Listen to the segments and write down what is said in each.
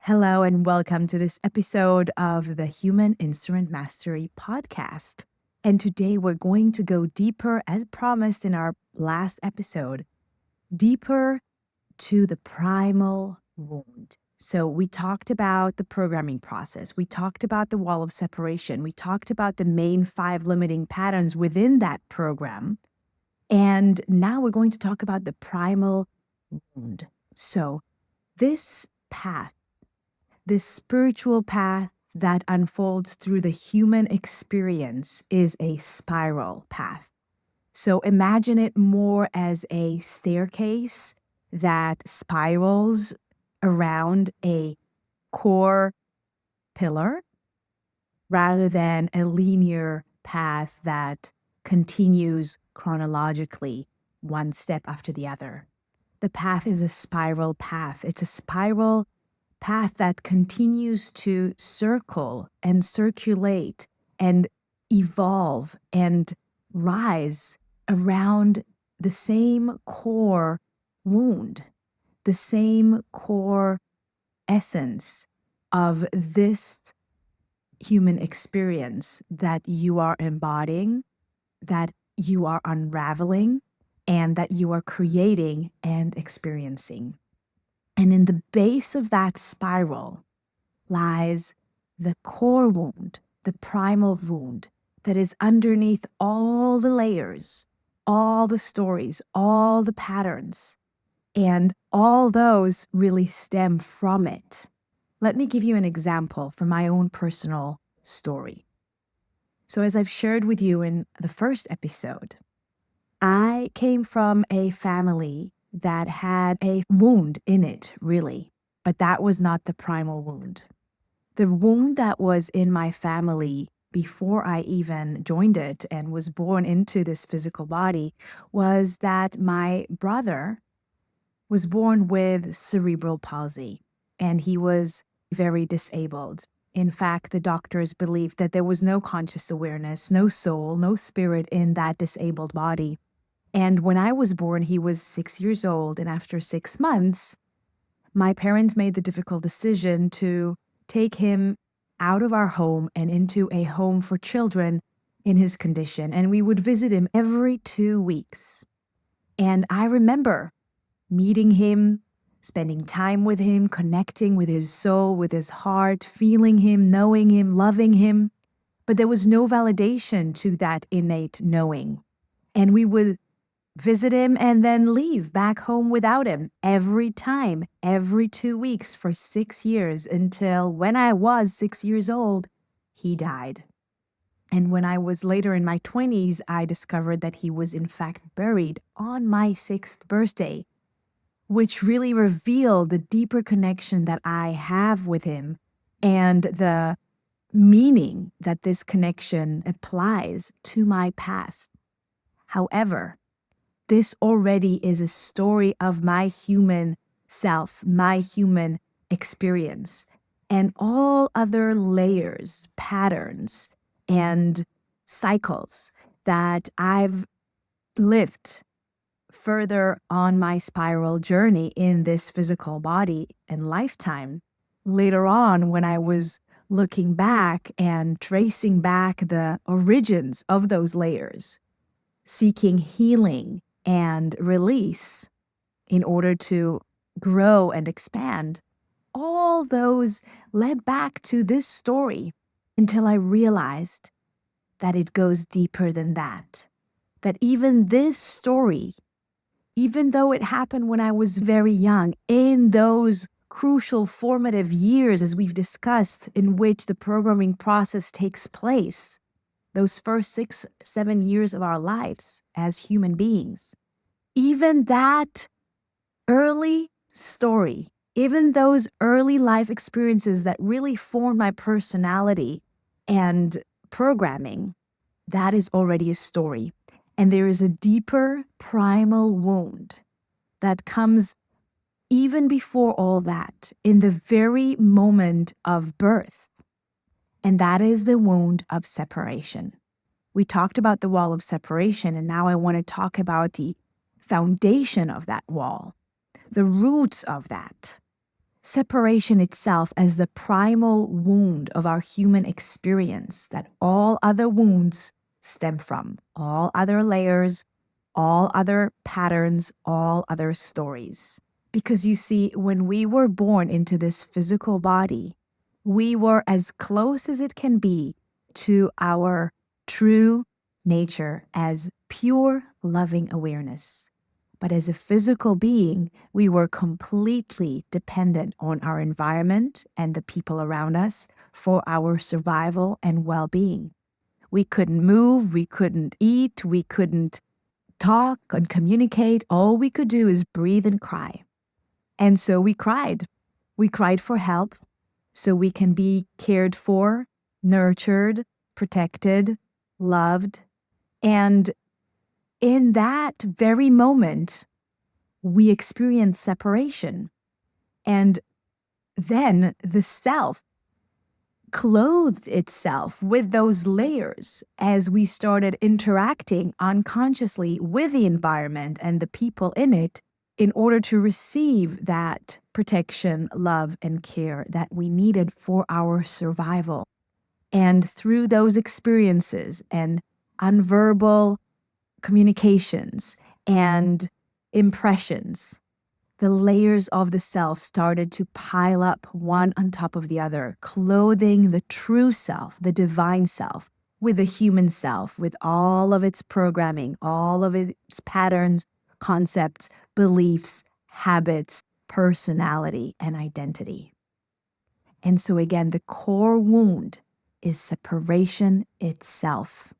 Hello, and welcome to this episode of the Human Instrument Mastery podcast. And today we're going to go deeper, as promised in our last episode, deeper to the primal wound. So we talked about the programming process. We talked about the wall of separation. We talked about the main 5 limiting patterns within that program. And now we're going to talk about the primal wound. So this path, this spiritual path that unfolds through the human experience is a spiral path. So imagine it more as a staircase that spirals around a core pillar rather than a linear path that continues chronologically one step after the other. The path is a spiral path. It's a spiral path that continues to circle and circulate and evolve and rise around the same core wound, the same core essence of this human experience that you are embodying, that you are unraveling, and that you are creating and experiencing. And in the base of that spiral lies the core wound, the primal wound that is underneath all the layers, all the stories, all the patterns, and all those really stem from it. Let me give you an example from my own personal story. So as I've shared with you in the first episode, I came from a family that had a wound in it, really, but that was not the primal wound. The wound that was in my family before I even joined it and was born into this physical body was that my brother was born with cerebral palsy, and he was very disabled. In fact, the doctors believed that there was no conscious awareness, no soul, no spirit in that disabled body. And when I was born, he was 6 years old. And after 6 months, my parents made the difficult decision to take him out of our home and into a home for children in his condition. And we would visit him every 2 weeks. And I remember meeting him, spending time with him, connecting with his soul, with his heart, feeling him, knowing him, loving him. But there was no validation to that innate knowing. And we would visit him and then leave back home without him every time, every 2 weeks for 6 years, until when I was 6 years old, he died. And when I was later in my 20s, I discovered that he was in fact buried on my 6th birthday, which really revealed the deeper connection that I have with him and the meaning that this connection applies to my path. However, this already is a story of my human self, my human experience, and all other layers, patterns, and cycles that I've lived further on my spiral journey in this physical body and lifetime. Later on, when I was looking back and tracing back the origins of those layers, seeking healing and release in order to grow and expand, all those led back to this story until I realized that it goes deeper than that. That even this story, even though it happened when I was very young, in those crucial formative years, as we've discussed, in which the programming process takes place, those first 6, 7 years of our lives as human beings, even that early story, even those early life experiences that really formed my personality and programming, that is already a story. And there is a deeper primal wound that comes even before all that, in the very moment of birth. And that is the wound of separation. We talked about the wall of separation, and now I want to talk about the foundation of that wall, the roots of that. separation itself as the primal wound of our human experience that all other wounds stem from, all other layers, all other patterns, all other stories. Because you see, when we were born into this physical body, we were as close as it can be to our true nature as pure loving awareness. But as a physical being, we were completely dependent on our environment and the people around us for our survival and well-being. We couldn't move, we couldn't eat, we couldn't talk and communicate. All we could do is breathe and cry. And so we cried. We cried for help so we can be cared for, nurtured, protected, loved. And in that very moment, we experience separation. And then the self clothed itself with those layers as we started interacting unconsciously with the environment and the people in it in order to receive that protection, love, and care that we needed for our survival. And through those experiences and unverbal communications and impressions, the layers of the self started to pile up one on top of the other, clothing the true self, the divine self, with the human self, with all of its programming, all of its patterns, concepts, beliefs, habits, personality, and identity. And so again, the core wound is separation itself.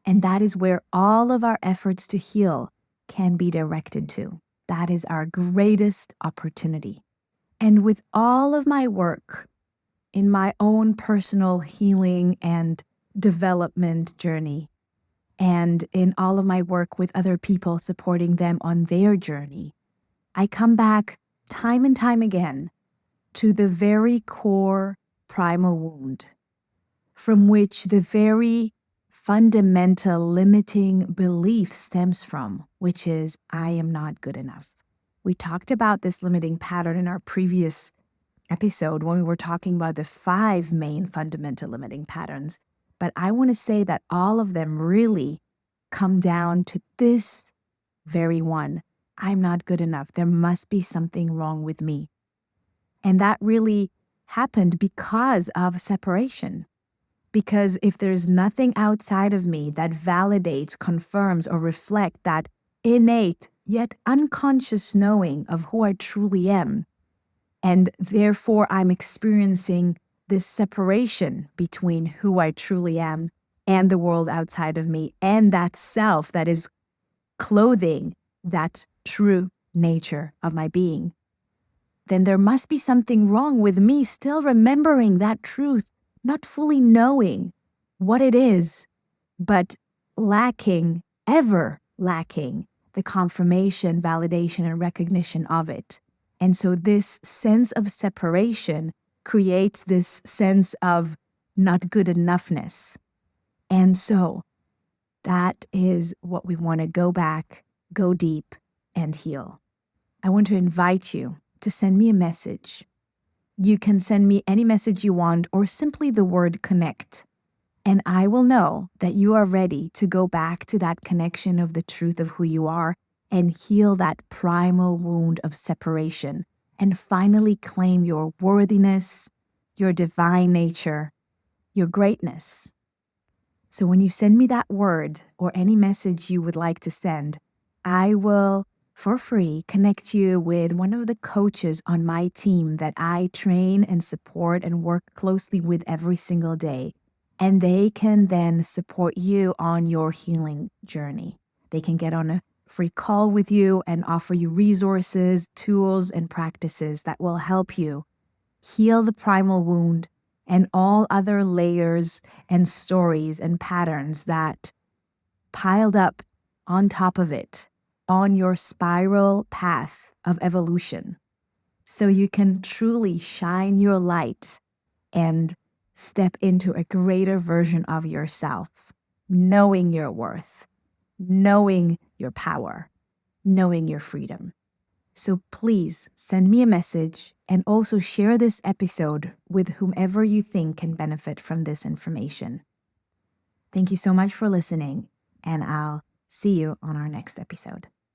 And that is where all of our efforts to heal can be directed to. That is our greatest opportunity. And with all of my work in my own personal healing and development journey, and in all of my work with other people supporting them on their journey, I come back time and time again to the very core primal wound, from which the very fundamental limiting belief stems from, which is, I am not good enough. We talked about this limiting pattern in our previous episode when we were talking about the 5 main fundamental limiting patterns. But I want to say that all of them really come down to this very one. I'm not good enough. There must be something wrong with me. And that really happened because of separation. Because if there's nothing outside of me that validates, confirms, or reflects that innate yet unconscious knowing of who I truly am, and therefore I'm experiencing this separation between who I truly am and the world outside of me, and that self that is clothing that true nature of my being, then there must be something wrong with me still remembering that truth, not fully knowing what it is, but ever lacking the confirmation, validation, and recognition of it. And so this sense of separation creates this sense of not good enoughness. And so that is what we want to go back, go deep, and heal. I want to invite you to send me a message. You can send me any message you want or simply the word connect. And I will know that you are ready to go back to that connection of the truth of who you are and heal that primal wound of separation and finally claim your worthiness, your divine nature, your greatness. So when you send me that word or any message you would like to send, I will, for free, connect you with one of the coaches on my team that I train and support and work closely with every single day. And they can then support you on your healing journey. They can get on a free call with you and offer you resources, tools, and practices that will help you heal the primal wound and all other layers and stories and patterns that piled up on top of it on your spiral path of evolution, so you can truly shine your light and step into a greater version of yourself, knowing your worth, knowing your power, knowing your freedom. So please send me a message and also share this episode with whomever you think can benefit from this information. Thank you so much for listening, and I'll see you on our next episode.